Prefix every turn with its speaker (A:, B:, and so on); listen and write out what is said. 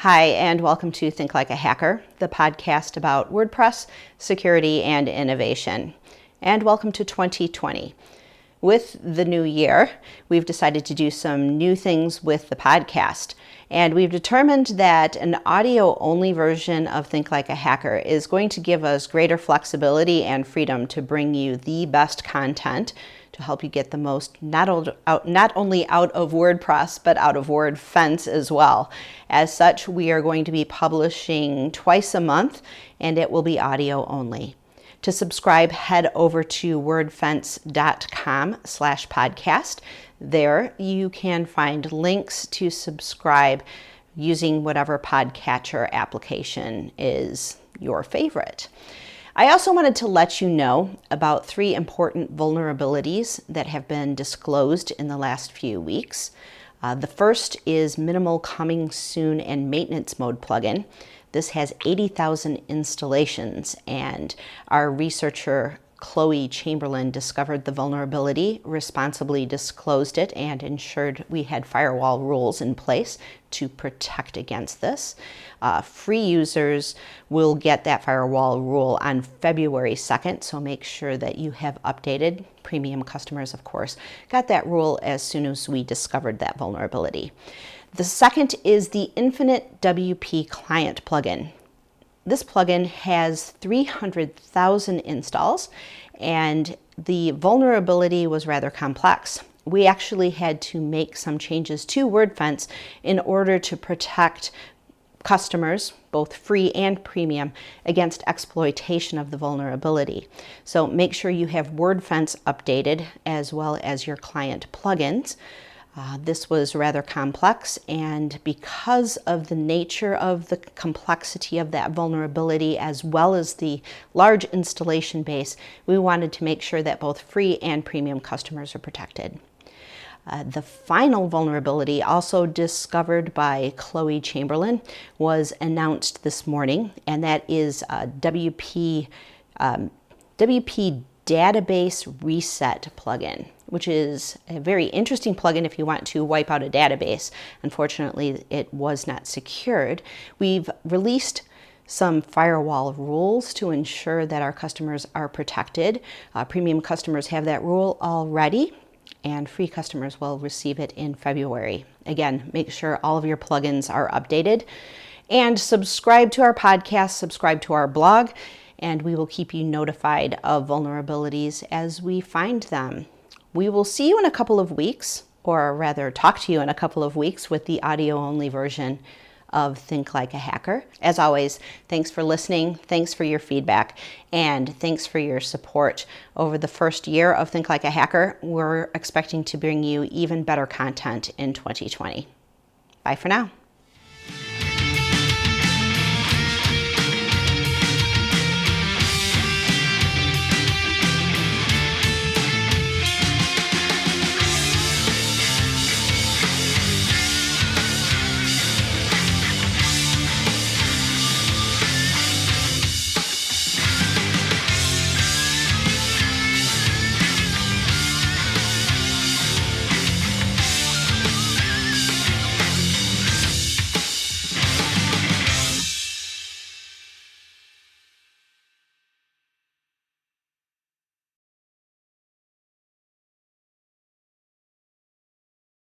A: Hi, and welcome to Think Like a Hacker, the podcast about WordPress, security, and innovation. And welcome to 2020. With the new year, we've decided to do some new things with the podcast. And we've determined that an audio-only version of Think Like a Hacker is going to give us greater flexibility and freedom to bring you the best content to help you get the most not only out of WordPress, but out of Wordfence as well. As such, we are going to be publishing twice a month, and it will be audio only. To subscribe, head over to wordfence.com/podcast. There you can find links to subscribe using whatever podcatcher application is your favorite. I also wanted to let you know about 3 important vulnerabilities that have been disclosed in the last few weeks. The first is Minimal Coming Soon and Maintenance Mode plugin. This has 80,000 installations, and our researcher Chloe Chamberlain discovered the vulnerability, responsibly disclosed it, and ensured we had firewall rules in place to protect against this. Free users will get that firewall rule on February 2nd, so make sure that you have updated. Premium customers, of course, got that rule as soon as we discovered that vulnerability. The second is the Infinite WP Client plugin. This plugin has 300,000 installs, and the vulnerability was rather complex. We actually had to make some changes to Wordfence in order to protect customers, both free and premium, against exploitation of the vulnerability. So make sure you have Wordfence updated as well as your client plugins. This was rather complex, and because of the nature of the complexity of that vulnerability as well as the large installation base, we wanted to make sure that both free and premium customers are protected. The final vulnerability, also discovered by Chloe Chamberlain, was announced this morning, and that is WP Database Reset plugin, which is a very interesting plugin if you want to wipe out a database. Unfortunately, it was not secured. We've released some firewall rules to ensure that our customers are protected. Premium customers have that rule already, and free customers will receive it in February. Again, make sure all of your plugins are updated, and subscribe to our podcast, subscribe to our blog, and we will keep you notified of vulnerabilities as we find them. We will see you in a couple of weeks, or rather talk to you in a couple of weeks with the audio-only version of Think Like a Hacker. As always, thanks for listening, thanks for your feedback, and thanks for your support. Over the first year of Think Like a Hacker, we're expecting to bring you even better content in 2020. Bye for now.